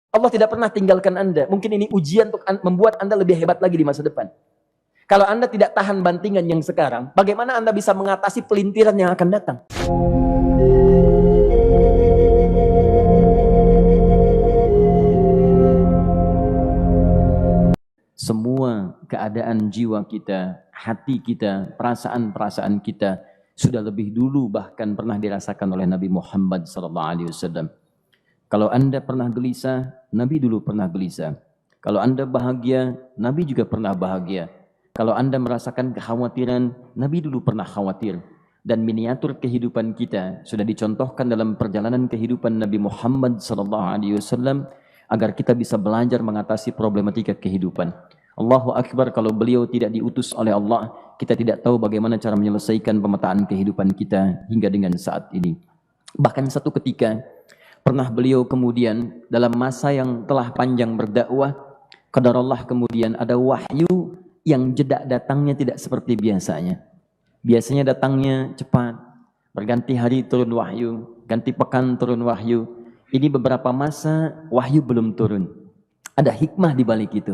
Allah tidak pernah tinggalkan Anda. Mungkin ini ujian untuk membuat Anda lebih hebat lagi di masa depan. Kalau Anda tidak tahan bantingan yang sekarang, bagaimana Anda bisa mengatasi pelintiran yang akan datang? Semua keadaan jiwa kita, hati kita, perasaan-perasaan kita sudah lebih dulu bahkan pernah dirasakan oleh Nabi Muhammad SAW. Kalau Anda pernah gelisah, Nabi dulu pernah gelisah. Kalau Anda bahagia, Nabi juga pernah bahagia. Kalau Anda merasakan kekhawatiran, Nabi dulu pernah khawatir. Dan miniatur kehidupan kita sudah dicontohkan dalam perjalanan kehidupan Nabi Muhammad SAW agar kita bisa belajar mengatasi problematika kehidupan. Allahu Akbar, kalau beliau tidak diutus oleh Allah, kita tidak tahu bagaimana cara menyelesaikan pemetaan kehidupan kita hingga dengan saat ini. Bahkan satu ketika, pernah beliau kemudian dalam masa yang telah panjang berdakwah, qadarullah kemudian ada wahyu yang jeda datangnya tidak seperti biasanya. Biasanya datangnya cepat, berganti hari turun wahyu, ganti pekan turun wahyu. Ini beberapa masa wahyu belum turun. Ada hikmah di balik itu.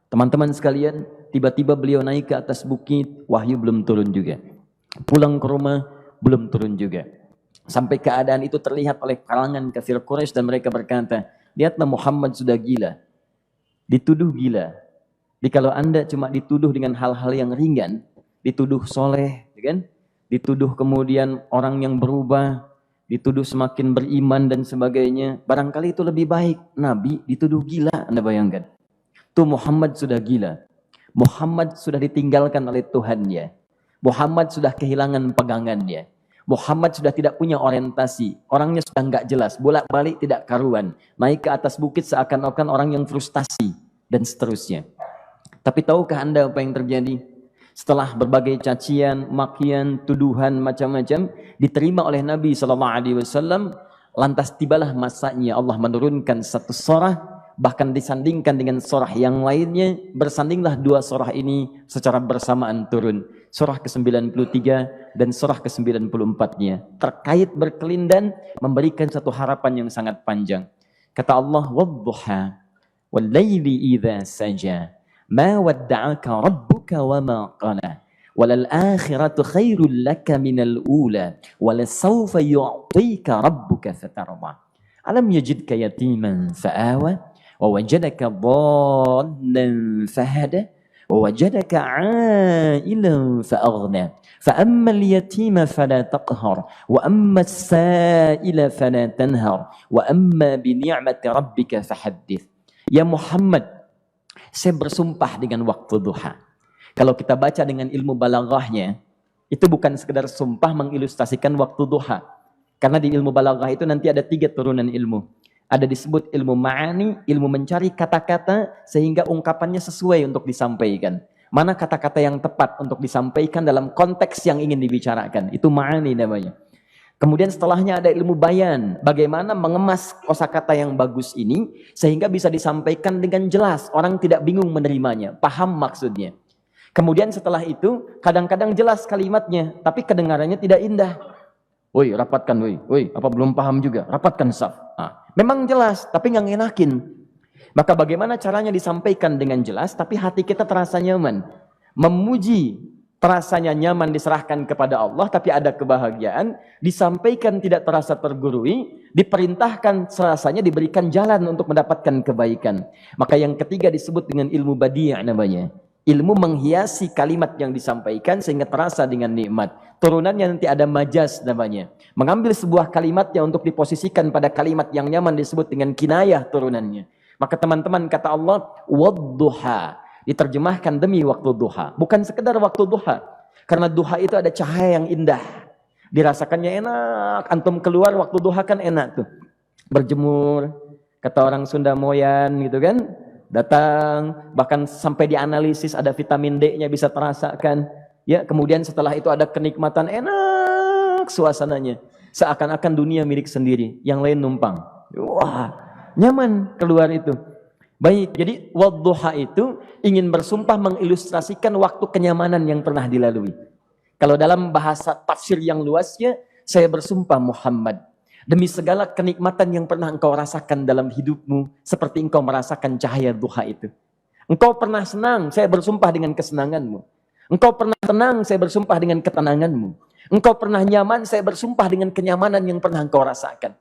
Teman-teman sekalian, tiba-tiba beliau naik ke atas bukit, wahyu belum turun juga. Pulang ke rumah, belum turun juga. Sampai keadaan itu terlihat oleh kalangan kafir Quraisy dan mereka berkata, lihatlah Muhammad sudah gila. Dituduh gila. Jadi kalau Anda cuma dituduh dengan hal-hal yang ringan, dituduh soleh, kan? Dituduh kemudian orang yang berubah, dituduh semakin beriman dan sebagainya, barangkali itu lebih baik. Nabi dituduh gila, Anda bayangkan. Tuh Muhammad sudah gila. Muhammad sudah ditinggalkan oleh Tuhannya. Muhammad sudah kehilangan pegangannya. Muhammad sudah tidak punya orientasi. Orangnya sudah nggak jelas. Bolak-balik tidak karuan. Naik ke atas bukit seakan-akan orang yang frustasi. Dan seterusnya. Tapi tahukah Anda apa yang terjadi? Setelah berbagai cacian, makian, tuduhan, macam-macam diterima oleh Nabi SAW, lantas tibalah masanya Allah menurunkan satu surah, bahkan disandingkan dengan surah yang lainnya, bersandinglah dua surah ini secara bersamaan turun. Surah ke-93 dan surah ke-94-nya. Terkait berkelindan, memberikan satu harapan yang sangat panjang. Kata Allah, وَالضُّحَى وَاللَّيْلِ إِذَا سَجَى مَا وَدَّعَكَ رَبُّكَ وَمَا قَلَى وَلَلْآخِرَةُ خَيْرٌ لَكَ مِنَ الْأُولَى وَلَسَوْفَ يُعْطِيكَ رَبُّكَ فَتَرْضَى أَلَمْ يَجِدْكَ يَتِيمًا فَآوَى وَوَجَدَكَ ضَالًّا فَهَدَى وَوَجَدَكَ عَائِلًا فَأَغْنَى فَأَمَّا الْيَتِيمَ فَلَا تَقْهَرْ وَأَمَّا السَّائِلَ فَلَا تَنْهَرْ وَأَمَّا بِنِعْمَةِ رَبِّكَ فَحَدِّثْ. Ya Muhammad, saya bersumpah dengan waktu duha. Kalau kita baca dengan ilmu balaghahnya, itu bukan sekedar sumpah mengilustrasikan waktu duha. Karena di ilmu balaghah itu nanti ada 3 turunan ilmu. Ada disebut ilmu ma'ani, ilmu mencari kata-kata sehingga ungkapannya sesuai untuk disampaikan. Mana kata-kata yang tepat untuk disampaikan dalam konteks yang ingin dibicarakan. Itu ma'ani namanya. Kemudian setelahnya ada ilmu bayan. Bagaimana mengemas kosakata yang bagus ini sehingga bisa disampaikan dengan jelas. Orang tidak bingung menerimanya, paham maksudnya. Kemudian setelah itu kadang-kadang jelas kalimatnya, tapi kedengarannya tidak indah. Woi, rapatkan, woi, apa belum paham juga? Rapatkan saf. Memang jelas, tapi nggak ngenakin. Maka bagaimana caranya disampaikan dengan jelas, tapi hati kita terasa nyaman. Memuji terasanya nyaman diserahkan kepada Allah, tapi ada kebahagiaan. Disampaikan tidak terasa tergurui, diperintahkan serasanya diberikan jalan untuk mendapatkan kebaikan. Maka yang ketiga disebut dengan ilmu badi' namanya. Ilmu menghiasi kalimat yang disampaikan sehingga terasa dengan nikmat. Turunannya nanti ada majaz namanya. Mengambil sebuah kalimatnya untuk diposisikan pada kalimat yang nyaman disebut dengan kinayah turunannya. Maka teman-teman kata Allah, wadduha. Diterjemahkan demi waktu duha. Bukan sekedar waktu duha. Karena duha itu ada cahaya yang indah. Dirasakannya enak. Antum keluar waktu duha kan enak tuh. Berjemur. Kata orang Sunda moyan gitu kan. Datang, bahkan sampai dianalisis ada vitamin D-nya bisa terasakan. Ya, kemudian setelah itu ada kenikmatan enak suasananya. Seakan-akan dunia milik sendiri, yang lain numpang. Wah, nyaman keluar itu. Baik, jadi wadduha itu ingin bersumpah mengilustrasikan waktu kenyamanan yang pernah dilalui. Kalau dalam bahasa tafsir yang luasnya, saya bersumpah Muhammad, Demi segala kenikmatan yang pernah engkau rasakan dalam hidupmu, seperti engkau merasakan cahaya duha itu. Engkau pernah senang, saya bersumpah dengan kesenanganmu. Engkau pernah tenang, saya bersumpah dengan ketenanganmu. Engkau pernah nyaman, saya bersumpah dengan kenyamanan yang pernah engkau rasakan.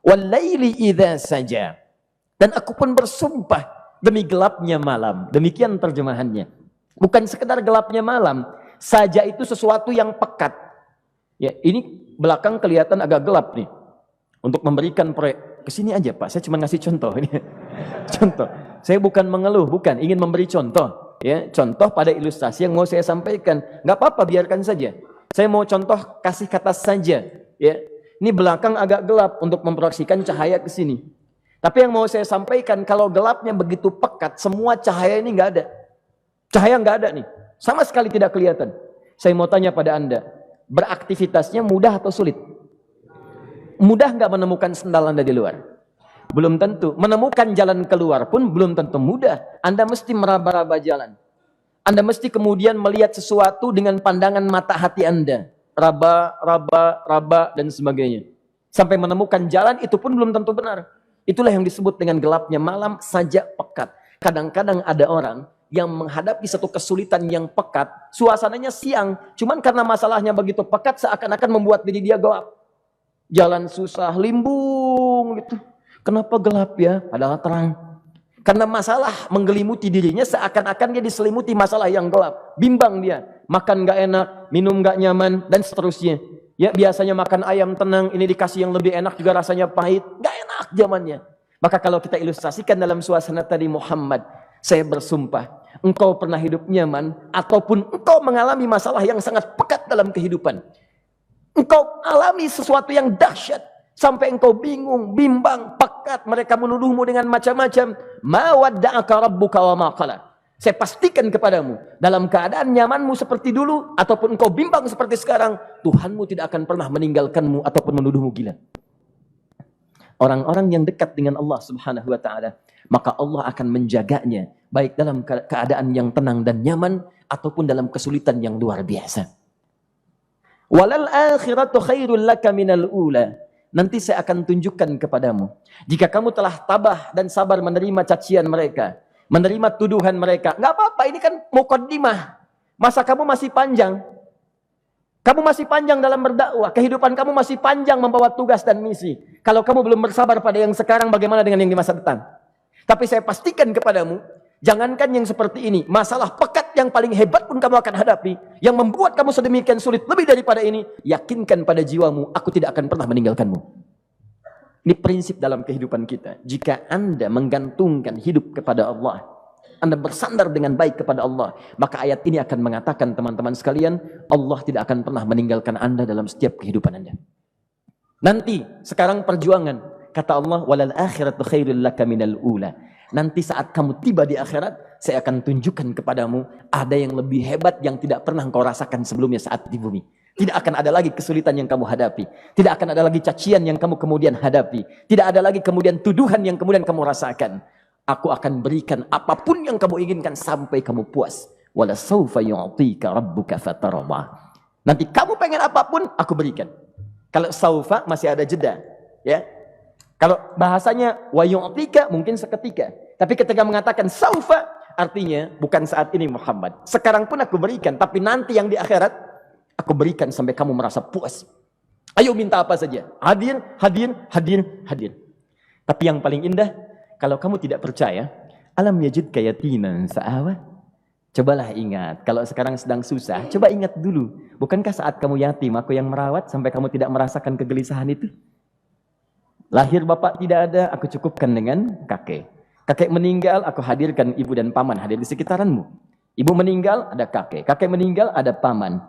Walaili idza saja. Dan aku pun bersumpah demi gelapnya malam. Demikian terjemahannya. Bukan sekedar gelapnya malam, saja itu sesuatu yang pekat. Ya, ini belakang kelihatan agak gelap nih. Untuk memberikan proyek, kesini aja Pak, saya cuma ngasih contoh. Contoh, saya bukan mengeluh, bukan, ingin memberi contoh. Ya, contoh pada ilustrasi yang mau saya sampaikan. Nggak apa-apa, biarkan saja. Saya mau contoh kasih kata saja. Ya, ini belakang agak gelap untuk memproyeksikan cahaya ke sini. Tapi yang mau saya sampaikan, kalau gelapnya begitu pekat, semua cahaya ini nggak ada. Cahaya nggak ada nih, sama sekali tidak kelihatan. Saya mau tanya pada Anda, beraktivitasnya mudah atau sulit? Mudah nggak menemukan sendal Anda di luar? Belum tentu. Menemukan jalan keluar pun belum tentu mudah. Anda mesti meraba-raba jalan. Anda mesti kemudian melihat sesuatu dengan pandangan mata hati Anda. Raba, dan sebagainya. Sampai menemukan jalan itu pun belum tentu benar. Itulah yang disebut dengan gelapnya malam saja pekat. Kadang-kadang ada orang yang menghadapi satu kesulitan yang pekat. Suasananya siang. Cuman karena masalahnya begitu pekat seakan-akan membuat diri dia gelap. Jalan susah, limbung gitu. Kenapa gelap ya? Padahal terang. Karena masalah menggelimuti dirinya seakan-akan dia diselimuti masalah yang gelap. Bimbang dia. Makan gak enak, minum gak nyaman, dan seterusnya. Ya, biasanya makan ayam tenang, ini dikasih yang lebih enak juga rasanya pahit. Gak enak zamannya. Maka kalau kita ilustrasikan dalam suasana tadi Muhammad, saya bersumpah, engkau pernah hidup nyaman, ataupun engkau mengalami masalah yang sangat pekat dalam kehidupan. Engkau alami sesuatu yang dahsyat. Sampai engkau bingung, bimbang, pekat. Mereka menuduhmu dengan macam-macam. Ma wadda'aka rabbuka wa ma qala. Saya pastikan kepadamu, dalam keadaan nyamanmu seperti dulu, ataupun engkau bimbang seperti sekarang, Tuhanmu tidak akan pernah meninggalkanmu ataupun menuduhmu gila. Orang-orang yang dekat dengan Allah subhanahu wa ta'ala, maka Allah akan menjaganya, baik dalam keadaan yang tenang dan nyaman, ataupun dalam kesulitan yang luar biasa. Walal akhiratu khairul laka minal ula. Nanti saya akan tunjukkan kepadamu. Jika kamu telah tabah dan sabar menerima cacian mereka, menerima tuduhan mereka, nggak apa-apa, ini kan muqaddimah. Masa kamu masih panjang. Kamu masih panjang dalam berdakwah. Kehidupan kamu masih panjang membawa tugas dan misi. Kalau kamu belum bersabar pada yang sekarang, bagaimana dengan yang di masa depan? Tapi saya pastikan kepadamu, jangankan yang seperti ini, masalah pekat yang paling hebat pun kamu akan hadapi, yang membuat kamu sedemikian sulit lebih daripada ini, yakinkan pada jiwamu, aku tidak akan pernah meninggalkanmu. Ini prinsip dalam kehidupan kita. Jika Anda menggantungkan hidup kepada Allah, Anda bersandar dengan baik kepada Allah, maka ayat ini akan mengatakan, teman-teman sekalian, Allah tidak akan pernah meninggalkan Anda dalam setiap kehidupan Anda. Nanti, sekarang perjuangan, kata Allah, walal akhiratu khairul laka minal ula. Nanti saat kamu tiba di akhirat, saya akan tunjukkan kepadamu ada yang lebih hebat yang tidak pernah engkau rasakan sebelumnya saat di bumi. Tidak akan ada lagi kesulitan yang kamu hadapi. Tidak akan ada lagi cacian yang kamu kemudian hadapi. Tidak ada lagi kemudian tuduhan yang kemudian kamu rasakan. Aku akan berikan apapun yang kamu inginkan sampai kamu puas. Wala sawfa yu'tika rabbuka fatarda. Nanti kamu pengen apapun, aku berikan. Kalau saufa masih ada jeda, ya. Kalau bahasanya wa yu'tika mungkin seketika. Tapi ketika mengatakan saufa, artinya bukan saat ini Muhammad. Sekarang pun aku berikan, tapi nanti yang di akhirat aku berikan sampai kamu merasa puas. Ayo minta apa saja. Hadir, hadir, hadir, hadir. Tapi yang paling indah, kalau kamu tidak percaya, alam yajidka yatiman fa'awa. Cobalah ingat, kalau sekarang sedang susah, coba ingat dulu. Bukankah saat kamu yatim, aku yang merawat sampai kamu tidak merasakan kegelisahan itu? Lahir bapak tidak ada, aku cukupkan dengan kakek. Kakek meninggal, aku hadirkan ibu dan paman hadir di sekitaranmu. Ibu meninggal, ada kakek. Kakek meninggal, ada paman.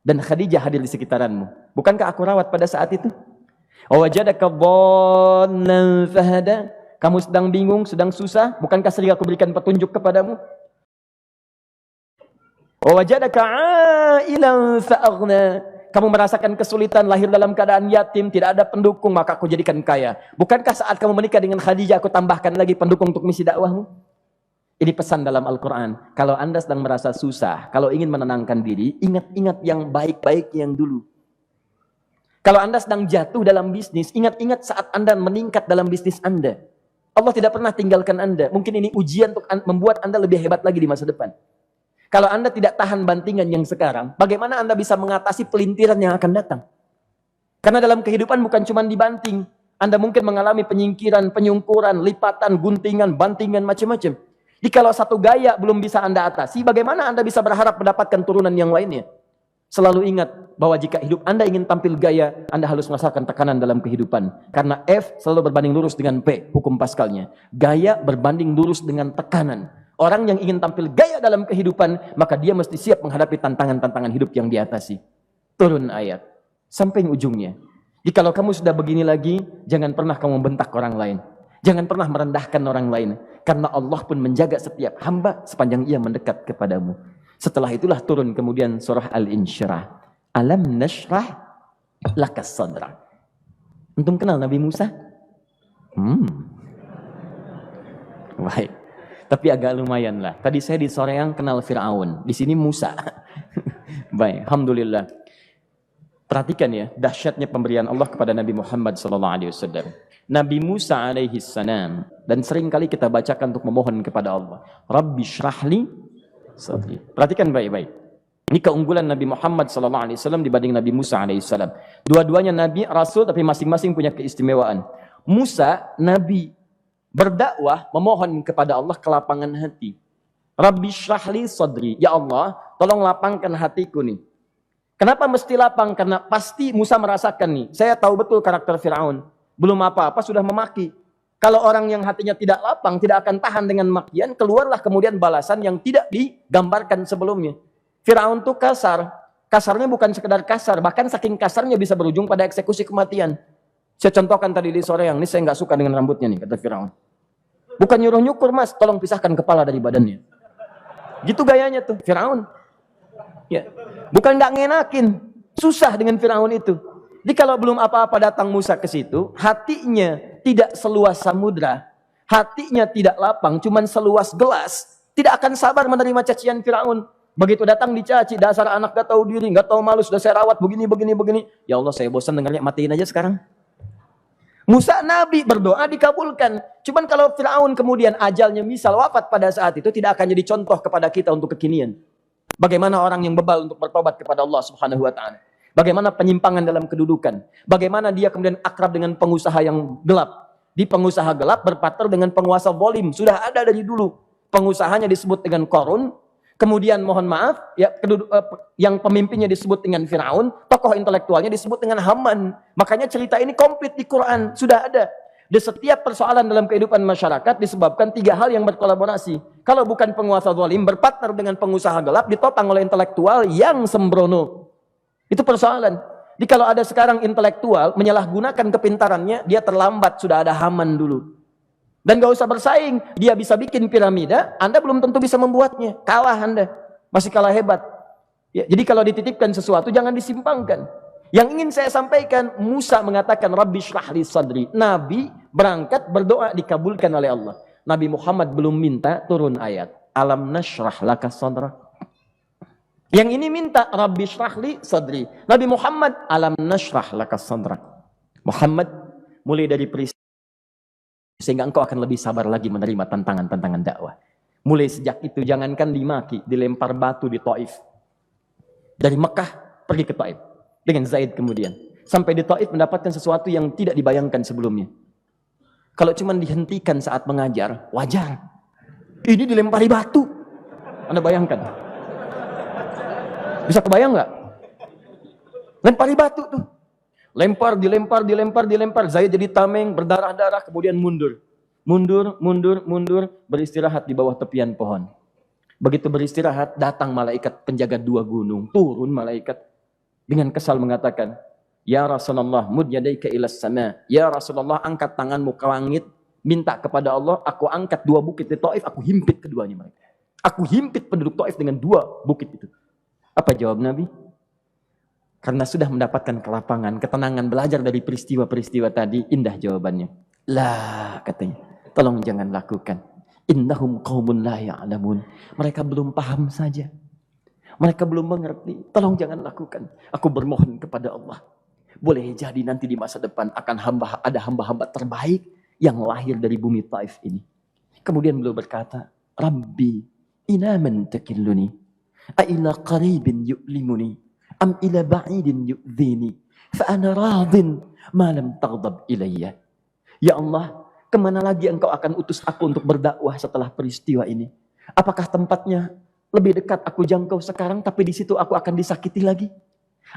Dan Khadijah hadir di sekitaranmu. Bukankah aku rawat pada saat itu? Wajadaka dhallan fahada. Kamu sedang bingung, sedang susah. Bukankah sering aku berikan petunjuk kepadamu? Wajadaka ailan fa'aghna. Kamu merasakan kesulitan, lahir dalam keadaan yatim, tidak ada pendukung, maka aku jadikan kaya. Bukankah saat kamu menikah dengan Khadijah, aku tambahkan lagi pendukung untuk misi dakwahmu? Ini pesan dalam Al-Quran. Kalau Anda sedang merasa susah, kalau ingin menenangkan diri, ingat-ingat yang baik-baik yang dulu. Kalau Anda sedang jatuh dalam bisnis, ingat-ingat saat Anda meningkat dalam bisnis Anda. Allah tidak pernah tinggalkan Anda. Mungkin ini ujian untuk membuat Anda lebih hebat lagi di masa depan. Kalau Anda tidak tahan bantingan yang sekarang, bagaimana Anda bisa mengatasi pelintiran yang akan datang? Karena dalam kehidupan bukan cuma dibanting. Anda mungkin mengalami penyingkiran, penyungkuran, lipatan, guntingan, bantingan, macam-macam. Jadi kalau satu gaya belum bisa Anda atasi, bagaimana Anda bisa berharap mendapatkan turunan yang lainnya? Selalu ingat bahwa jika hidup Anda ingin tampil gaya, Anda harus merasakan tekanan dalam kehidupan. Karena F selalu berbanding lurus dengan P, hukum Pascalnya. Gaya berbanding lurus dengan tekanan. Orang yang ingin tampil gaya dalam kehidupan, maka dia mesti siap menghadapi tantangan-tantangan hidup yang diatasi. Turun ayat. Sampai ujungnya. Jadi kalau kamu sudah begini lagi, jangan pernah kamu membentak orang lain. Jangan pernah merendahkan orang lain. Karena Allah pun menjaga setiap hamba sepanjang ia mendekat kepadamu. Setelah itulah turun kemudian surah Al-Insyirah. Alam nashrah lakas sadra. Antum kenal Nabi Musa? Baik. Tapi agak lumayan lah. Tadi saya di Soreang kenal Fir'aun. Di sini Musa. Baik, alhamdulillah. Perhatikan ya, dahsyatnya pemberian Allah kepada Nabi Muhammad SAW. Nabi Musa alaihi salam, dan sering kali kita bacakan untuk memohon kepada Allah. Rabbi syrahli sadri. Perhatikan baik-baik. Ini keunggulan Nabi Muhammad SAW dibanding Nabi Musa alaihissalam. Dua-duanya Nabi, Rasul, tapi masing-masing punya keistimewaan. Musa, Nabi, berdakwah, memohon kepada Allah kelapangan hati. Rabbi syrahli sadri. Ya Allah, tolong lapangkan hatiku nih. Kenapa mesti lapang? Karena pasti Musa merasakan nih. Saya tahu betul karakter Fir'aun. Belum apa-apa sudah memaki. Kalau orang yang hatinya tidak lapang, tidak akan tahan dengan makian, keluarlah kemudian balasan yang tidak digambarkan sebelumnya. Fir'aun itu kasar. Kasarnya bukan sekedar kasar, bahkan saking kasarnya bisa berujung pada eksekusi kematian. Saya contohkan tadi di sore yang ini, saya nggak suka dengan rambutnya nih, kata Fir'aun. Bukan nyuruh nyukur mas, tolong pisahkan kepala dari badannya. Gitu gayanya tuh, Fir'aun. Ya. Bukan nggak ngenakin, susah dengan Fir'aun itu. Jadi kalau belum apa-apa datang Musa ke situ, hatinya tidak seluas samudra, hatinya tidak lapang, cuman seluas gelas, tidak akan sabar menerima cacian Fir'aun. Begitu datang dicaci, dasar anak gak tahu diri, gak tahu malu, sudah saya rawat begini. Ya Allah, saya bosan dengarnya, matiin aja sekarang. Musa Nabi berdoa dikabulkan. Cuman kalau Fir'aun kemudian ajalnya misal wafat pada saat itu, tidak akan jadi contoh kepada kita untuk kekinian. Bagaimana orang yang bebal untuk bertobat kepada Allah Subhanahu wa Ta'ala. Bagaimana penyimpangan dalam kedudukan. Bagaimana dia kemudian akrab dengan pengusaha yang gelap. Di pengusaha gelap berpartner dengan penguasa zalim. Sudah ada dari dulu. Pengusahanya disebut dengan Qarun. Kemudian mohon maaf, ya, yang pemimpinnya disebut dengan Fir'aun, tokoh intelektualnya disebut dengan Haman. Makanya cerita ini komplit di Quran, sudah ada. Di setiap persoalan dalam kehidupan masyarakat disebabkan tiga hal yang berkolaborasi. Kalau bukan penguasa zalim, berpartner dengan pengusaha gelap, ditopang oleh intelektual yang sembrono. Itu persoalan. Jadi kalau ada sekarang intelektual menyalahgunakan kepintarannya, dia terlambat, sudah ada Haman dulu. Dan gak usah bersaing, dia bisa bikin piramida, Anda belum tentu bisa membuatnya. Kalah Anda, masih kalah hebat. Ya, jadi kalau dititipkan sesuatu, jangan disimpangkan. Yang ingin saya sampaikan, Musa mengatakan, Rabbi syrahli sadri. Nabi berangkat berdoa dikabulkan oleh Allah. Nabi Muhammad belum minta turun ayat. Alam nashrah laka sadra. Yang ini minta, Rabbi syrahli sadri. Nabi Muhammad, alam nashrah laka sadra. Muhammad, mulai dari peristiwa sehingga engkau akan lebih sabar lagi menerima tantangan-tantangan dakwah. Mulai sejak itu jangankan dimaki, dilempar batu di Taif. Dari Mekah pergi ke Taif dengan Zaid kemudian. Sampai di Taif mendapatkan sesuatu yang tidak dibayangkan sebelumnya. Kalau cuma dihentikan saat mengajar, wajar. Ini dilempari batu. Anda bayangkan? Bisa kebayang nggak? Lempari batu tuh. Lempar, dilempar. Zaid jadi tameng, berdarah-darah, kemudian mundur. Mundur, beristirahat di bawah tepian pohon. Begitu beristirahat, datang malaikat penjaga dua gunung. Turun malaikat dengan kesal mengatakan, Ya Rasulullah, mud yadaika ilas sama. Ya Rasulullah, angkat tanganmu ke langit. Minta kepada Allah, aku angkat dua bukit di Taif, aku himpit keduanya mereka. Aku himpit penduduk Taif dengan dua bukit itu. Apa jawab Nabi? Karena sudah mendapatkan kelapangan, ketenangan, belajar dari peristiwa-peristiwa tadi, indah jawabannya. Lah, katanya, tolong jangan lakukan. Innahum qaumun la ya'lamun. Mereka belum paham saja. Mereka belum mengerti. Tolong jangan lakukan. Aku bermohon kepada Allah. Boleh jadi nanti di masa depan akan ada hamba-hamba terbaik yang lahir dari bumi Taif ini. Kemudian beliau berkata, Rabbi, ila man takilluni, a ila qaribin yu'limuni, am ila ba'idin yu'dhini, fa ana radin ma lam taghdab ilayya. Ya Allah, kemana lagi engkau akan utus aku untuk berdakwah setelah peristiwa ini? Apakah tempatnya lebih dekat aku jangkau sekarang, tapi di situ aku akan disakiti lagi?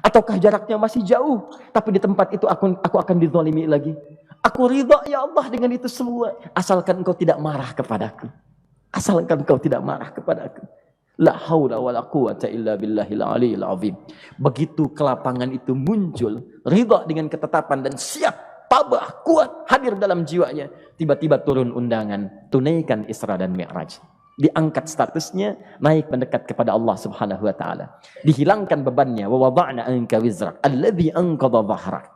Ataukah jaraknya masih jauh, tapi di tempat itu aku akan dizalimi lagi? Aku ridha ya Allah dengan itu semua, asalkan engkau tidak marah kepadaku. Asalkan engkau tidak marah kepadaku. La haula wala quwata illa billahil aliyil azim. Begitu kelapangan itu muncul, ridha dengan ketetapan dan siap, tabah, kuat, hadir dalam jiwanya. Tiba-tiba turun undangan, tunaikan Isra dan Mi'raj. Diangkat statusnya, naik mendekat kepada Allah Subhanahu wa taala. Dihilangkan bebannya, wa wada'na anka wizrak alladzi anqadha dhahrak.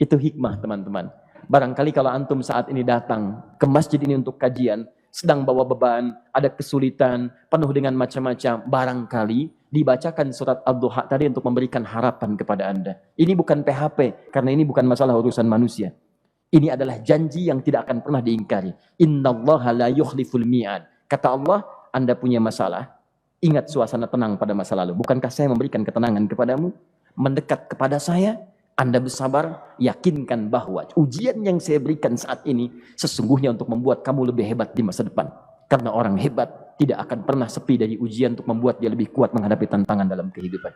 Itu hikmah, teman-teman. Barangkali kalau antum saat ini datang ke masjid ini untuk kajian, sedang bawa beban, ada kesulitan, penuh dengan macam-macam, barangkali dibacakan surat Ad-Duha tadi untuk memberikan harapan kepada Anda. Ini bukan PHP, karena ini bukan masalah urusan manusia. Ini adalah janji yang tidak akan pernah diingkari. Innallaha la yukhliful mi'ad. Kata Allah, Anda punya masalah, ingat suasana tenang pada masa lalu. Bukankah saya memberikan ketenangan kepadamu? Mendekat kepada saya, Anda bersabar, yakinkan bahwa ujian yang saya berikan saat ini sesungguhnya untuk membuat kamu lebih hebat di masa depan. Karena orang hebat tidak akan pernah sepi dari ujian untuk membuat dia lebih kuat menghadapi tantangan dalam kehidupan.